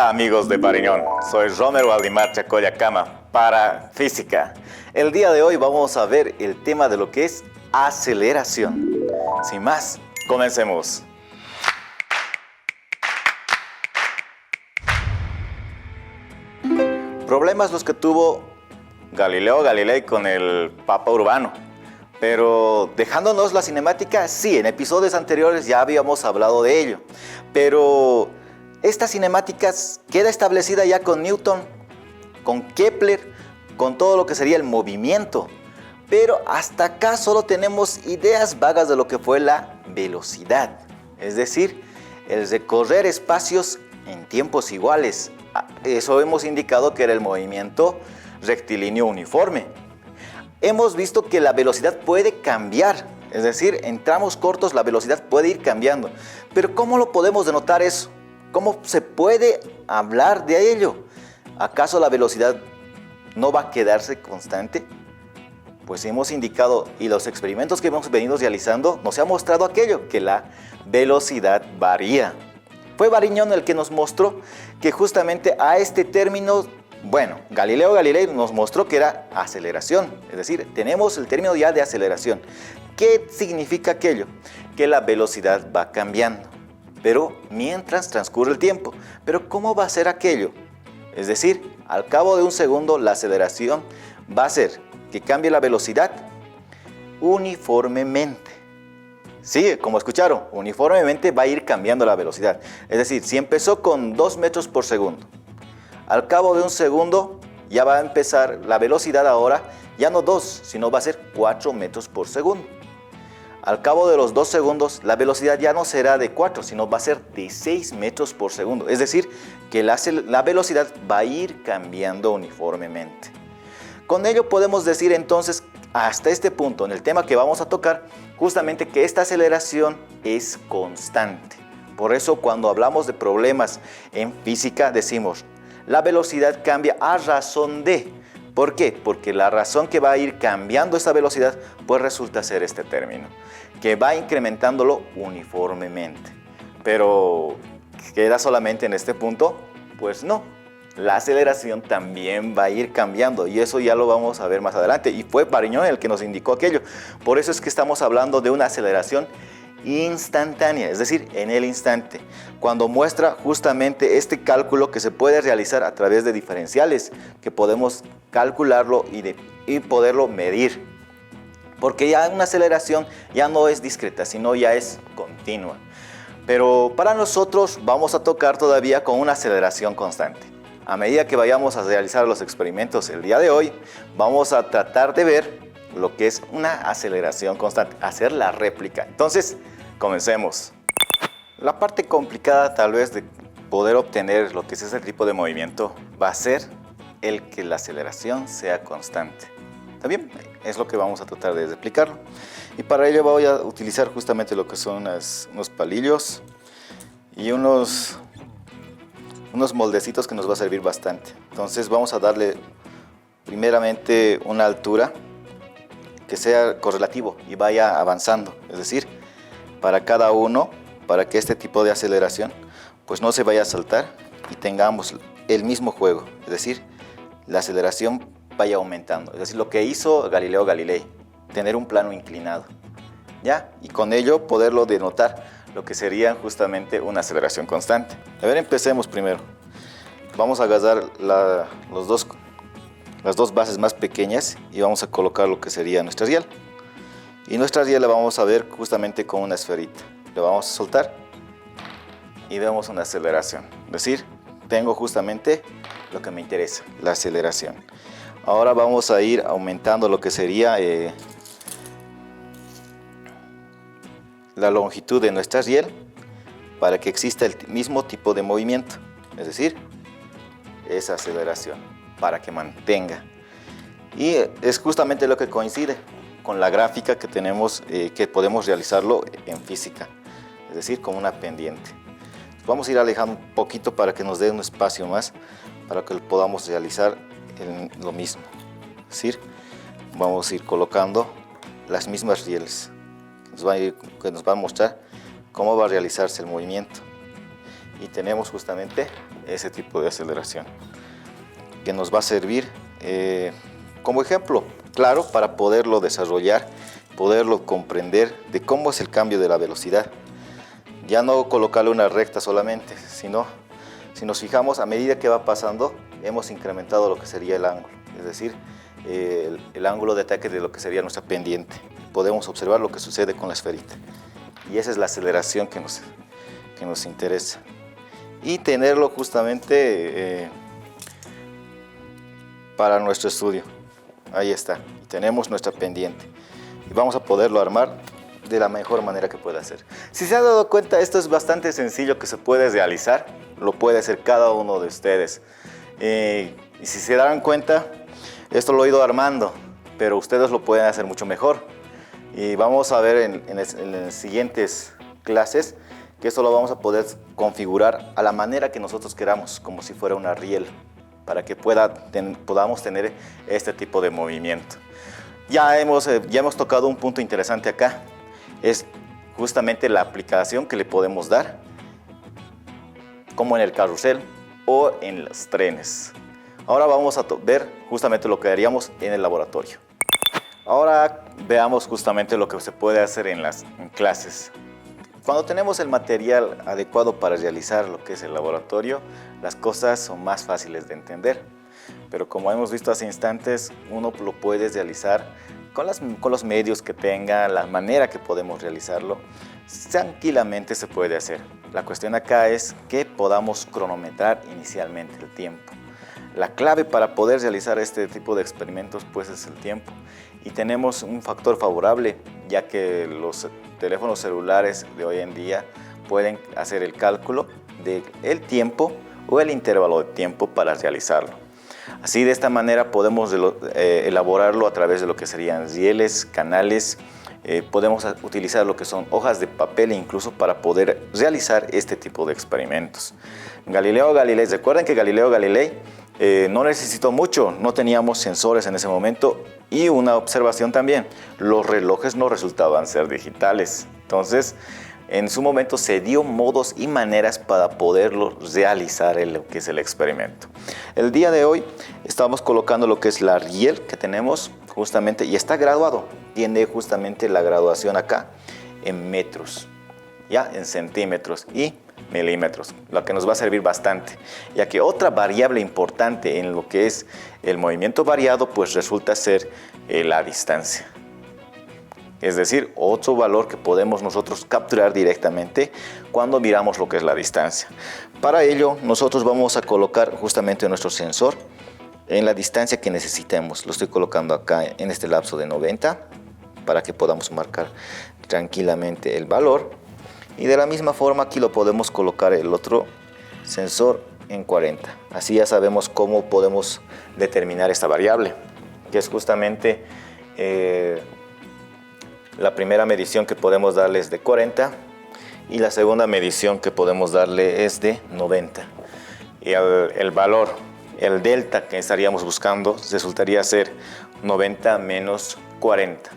Hola amigos de Pariñón, soy Romero Aldimar Chacoyacama para Física. El día de hoy vamos a ver el tema de lo que es aceleración. Sin más, comencemos. Problemas los que tuvo Galileo Galilei con el Papa Urbano. Pero dejándonos la cinemática, sí, en episodios anteriores ya habíamos hablado de ello. Pero esta cinemática queda establecida ya con Newton, con Kepler, con todo lo que sería el movimiento. Pero hasta acá solo tenemos ideas vagas de lo que fue la velocidad. Es decir, el recorrer espacios en tiempos iguales. Eso hemos indicado que era el movimiento rectilíneo uniforme. Hemos visto que la velocidad puede cambiar, es decir, en tramos cortos la velocidad puede ir cambiando. Pero ¿cómo lo podemos denotar eso? ¿Cómo se puede hablar de ello? ¿Acaso la velocidad no va a quedarse constante? Pues hemos indicado, y los experimentos que hemos venido realizando nos ha mostrado aquello, que la velocidad varía. Fue Bariñón el que nos mostró que justamente a este término, Galileo Galilei nos mostró que era aceleración, es decir, tenemos el término ya de aceleración. ¿Qué significa aquello? Que la velocidad va cambiando, pero mientras transcurre el tiempo. ¿Pero cómo va a ser aquello? Es decir, al cabo de un segundo la aceleración va a ser que cambie la velocidad uniformemente. Sí, como escucharon, uniformemente va a ir cambiando la velocidad. Es decir, si empezó con 2 metros por segundo, al cabo de un segundo ya va a empezar la velocidad ahora, ya no 2, sino va a ser 4 metros por segundo. Al cabo de los 2 segundos, la velocidad ya no será de 4, sino va a ser de 6 metros por segundo. Es decir, que la velocidad va a ir cambiando uniformemente. Con ello podemos decir entonces, hasta este punto, en el tema que vamos a tocar, justamente que esta aceleración es constante. Por eso cuando hablamos de problemas en física decimos, la velocidad cambia a razón de. ¿Por qué? Porque la razón que va a ir cambiando esta velocidad, pues resulta ser este término, que va incrementándolo uniformemente. Pero, ¿queda solamente en este punto? Pues no. La aceleración también va a ir cambiando y eso ya lo vamos a ver más adelante. Y fue Bariñón el que nos indicó aquello. Por eso es que estamos hablando de una aceleración instantánea, es decir, en el instante, cuando muestra justamente este cálculo que se puede realizar a través de diferenciales, que podemos calcularlo y poderlo medir, porque ya una aceleración ya no es discreta, sino ya es continua. Pero para nosotros vamos a tocar todavía con una aceleración constante. A medida que vayamos a realizar los experimentos el día de hoy, vamos a tratar de ver lo que es una aceleración constante, hacer la réplica. Entonces, comencemos. La parte complicada tal vez de poder obtener lo que es ese tipo de movimiento va a ser el que la aceleración sea constante. ¿Está bien? Es lo que vamos a tratar de explicarlo. Y para ello voy a utilizar justamente lo que son unos palillos y unos moldecitos que nos va a servir bastante. Entonces vamos a darle primeramente una altura que sea correlativo y vaya avanzando, es decir, para cada uno, para que este tipo de aceleración pues no se vaya a saltar y tengamos el mismo juego, es decir, la aceleración vaya aumentando, es decir, lo que hizo Galileo Galilei, tener un plano inclinado, ¿ya? Y con ello poderlo denotar lo que sería justamente una aceleración constante. A ver, empecemos primero. Vamos a agarrar las dos bases más pequeñas y vamos a colocar lo que sería nuestra riel. Y nuestra riel la vamos a ver justamente con una esferita. Le vamos a soltar y vemos una aceleración. Es decir, tengo justamente lo que me interesa, la aceleración. Ahora vamos a ir aumentando lo que sería la longitud de nuestra riel para que exista el mismo tipo de movimiento, es decir, esa aceleración para que mantenga. Y es justamente lo que coincide con la gráfica que tenemos, que podemos realizarlo en física, es decir, con una pendiente. Vamos a ir alejando un poquito para que nos dé un espacio más para que podamos realizar lo mismo. Es decir, vamos a ir colocando las mismas rieles que nos van a mostrar cómo va a realizarse el movimiento. Y tenemos justamente ese tipo de aceleración, que nos va a servir como ejemplo claro para poderlo desarrollar, poderlo comprender de cómo es el cambio de la velocidad. Ya no colocarle una recta solamente, sino si nos fijamos, a medida que va pasando, hemos incrementado lo que sería el ángulo, es decir, el ángulo de ataque de lo que sería nuestra pendiente. Podemos observar lo que sucede con la esferita. Y esa es la aceleración que nos interesa. Y tenerlo justamente para nuestro estudio. Ahí está. Tenemos nuestra pendiente. Y vamos a poderlo armar de la mejor manera que pueda hacer. Si se han dado cuenta, esto es bastante sencillo que se puede realizar. Lo puede hacer cada uno de ustedes. Y si se dan cuenta, esto lo he ido armando, pero ustedes lo pueden hacer mucho mejor. Y vamos a ver en las siguientes clases que esto lo vamos a poder configurar a la manera que nosotros queramos, como si fuera una riel, para que podamos tener este tipo de movimiento. Ya hemos tocado un punto interesante acá, es justamente la aplicación que le podemos dar, como en el carrusel o en los trenes. Ahora vamos a ver justamente lo que haríamos en el laboratorio. Ahora veamos justamente lo que se puede hacer en clases. Cuando tenemos el material adecuado para realizar lo que es el laboratorio, las cosas son más fáciles de entender. Pero como hemos visto hace instantes, uno lo puede realizar con los medios que tenga, la manera que podemos realizarlo, tranquilamente se puede hacer. La cuestión acá es que podamos cronometrar inicialmente el tiempo. La clave para poder realizar este tipo de experimentos pues es el tiempo. Y tenemos un factor favorable, ya que los teléfonos celulares de hoy en día pueden hacer el cálculo del tiempo o el intervalo de tiempo para realizarlo. Así, de esta manera podemos elaborarlo a través de lo que serían rieles, canales. Podemos utilizar lo que son hojas de papel incluso para poder realizar este tipo de experimentos. Galileo Galilei, recuerden que Galileo Galilei no necesitó mucho, no teníamos sensores en ese momento, y una observación también, los relojes no resultaban ser digitales. Entonces, en su momento se dio modos y maneras para poderlo realizar lo que es el experimento. El día de hoy estamos colocando lo que es la riel que tenemos justamente, y está graduado, tiene justamente la graduación acá en metros, ya en centímetros y milímetros, lo que nos va a servir bastante, ya que otra variable importante en lo que es el movimiento variado pues resulta ser la distancia. Es decir, otro valor que podemos nosotros capturar directamente cuando miramos lo que es la distancia. Para ello, nosotros vamos a colocar justamente nuestro sensor en la distancia que necesitemos. Lo estoy colocando acá en este lapso de 90 para que podamos marcar tranquilamente el valor. Y de la misma forma aquí lo podemos colocar el otro sensor en 40. Así ya sabemos cómo podemos determinar esta variable, que es justamente la primera medición que podemos darle es de 40 y la segunda medición que podemos darle es de 90. Y el valor, el delta que estaríamos buscando resultaría ser 90 menos 40,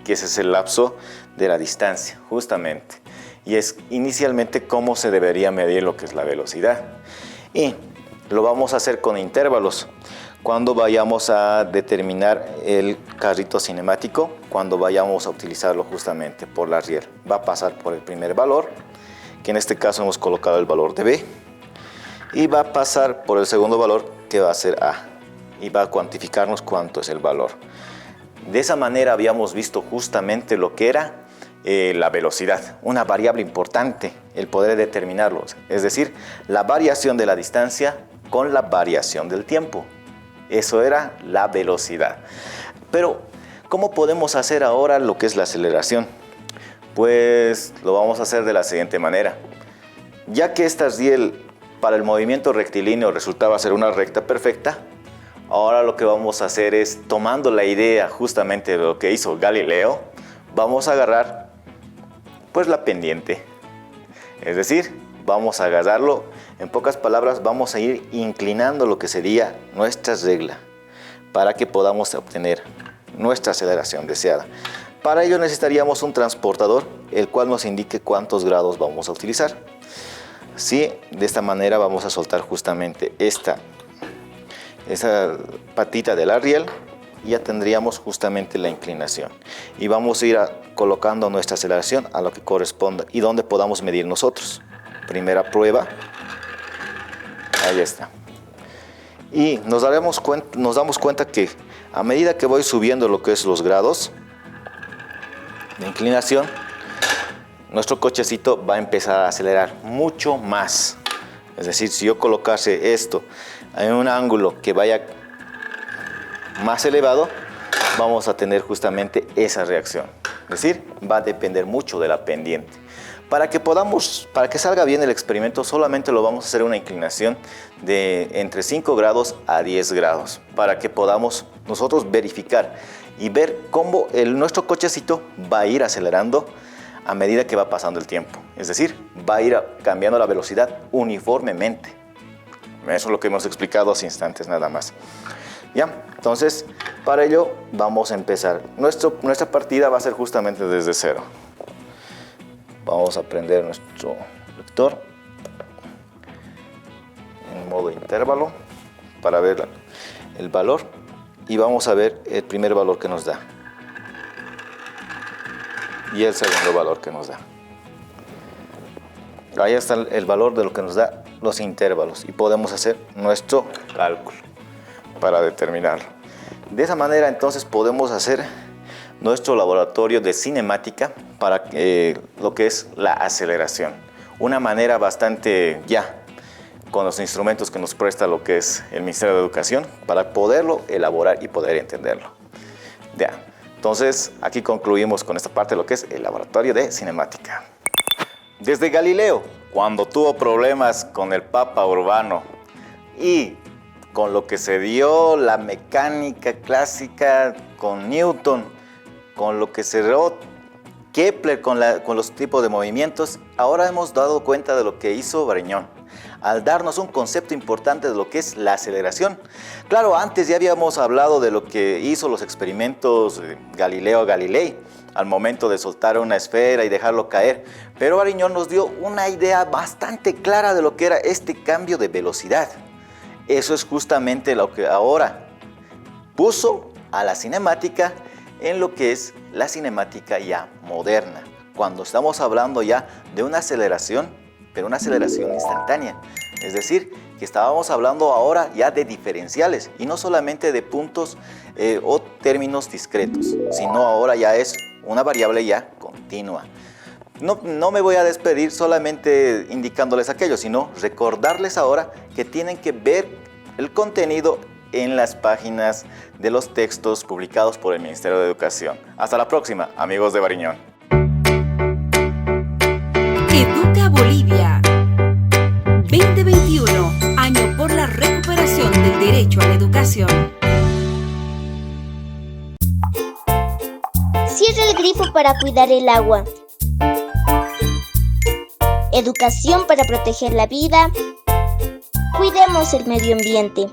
que ese es el lapso de la distancia justamente. Y es inicialmente cómo se debería medir lo que es la velocidad. Y lo vamos a hacer con intervalos. Cuando vayamos a determinar el carrito cinemático, cuando vayamos a utilizarlo justamente por la riel, va a pasar por el primer valor, que en este caso hemos colocado el valor de B, y va a pasar por el segundo valor, que va a ser A, y va a cuantificarnos cuánto es el valor. De esa manera habíamos visto justamente lo que era la velocidad, una variable importante, el poder determinarlo, es decir, la variación de la distancia con la variación del tiempo. Eso era la velocidad. Pero, ¿cómo podemos hacer ahora lo que es la aceleración? Pues lo vamos a hacer de la siguiente manera. Ya que esta riel para el movimiento rectilíneo resultaba ser una recta perfecta, ahora lo que vamos a hacer es, tomando la idea justamente de lo que hizo Galileo, vamos a agarrar pues la pendiente. Es decir, vamos a agarrarlo, en pocas palabras, vamos a ir inclinando lo que sería nuestra regla para que podamos obtener nuestra aceleración deseada. Para ello necesitaríamos un transportador, el cual nos indique cuántos grados vamos a utilizar. ¿sí? De esta manera vamos a soltar justamente esa patita del arriel y ya tendríamos justamente la inclinación. Y vamos a ir colocando nuestra aceleración a lo que corresponda y donde podamos medir nosotros. Primera prueba. Ahí está. Y nos damos cuenta que a medida que voy subiendo lo que es los grados de inclinación, nuestro cochecito va a empezar a acelerar mucho más. Es decir, si yo colocase esto en un ángulo que vaya más elevado, vamos a tener justamente esa reacción. Es decir, va a depender mucho de la pendiente. Para que salga bien el experimento, solamente lo vamos a hacer una inclinación de entre 5 grados a 10 grados, para que podamos nosotros verificar y ver cómo nuestro cochecito va a ir acelerando a medida que va pasando el tiempo. Es decir, va a ir cambiando la velocidad uniformemente. Eso es lo que hemos explicado hace instantes nada más. ¿Ya? Entonces, para ello vamos a empezar. Nuestra partida va a ser justamente desde cero. Vamos a prender nuestro lector en modo intervalo para ver el valor y vamos a ver el primer valor que nos da y el segundo valor que nos da. Ahí está el valor de lo que nos da los intervalos y podemos hacer nuestro cálculo para determinarlo. De esa manera entonces podemos hacer nuestro laboratorio de cinemática para lo que es la aceleración. Una manera bastante con los instrumentos que nos presta lo que es el Ministerio de Educación para poderlo elaborar y poder entenderlo. Entonces aquí concluimos con esta parte de lo que es el laboratorio de cinemática. Desde Galileo, cuando tuvo problemas con el Papa Urbano y con lo que se dio la mecánica clásica con Newton, con lo que se dio Kepler con los tipos de movimientos, ahora hemos dado cuenta de lo que hizo Varignon al darnos un concepto importante de lo que es la aceleración. Claro, antes ya habíamos hablado de lo que hizo los experimentos Galileo Galilei al momento de soltar una esfera y dejarlo caer, pero Varignon nos dio una idea bastante clara de lo que era este cambio de velocidad. Eso es justamente lo que ahora puso a la cinemática en lo que es la cinemática ya moderna, cuando estamos hablando ya de una aceleración, pero una aceleración instantánea. Es decir, que estábamos hablando ahora ya de diferenciales y no solamente de puntos o términos discretos, sino ahora ya es una variable ya continua. No me voy a despedir solamente indicándoles aquello, sino recordarles ahora que tienen que ver el contenido en las páginas de los textos publicados por el Ministerio de Educación. Hasta la próxima, amigos de Varignon. Educa Bolivia 2021, año por la recuperación del derecho a la educación. Cierra el grifo para cuidar el agua. Educación para proteger la vida. Cuidemos el medio ambiente.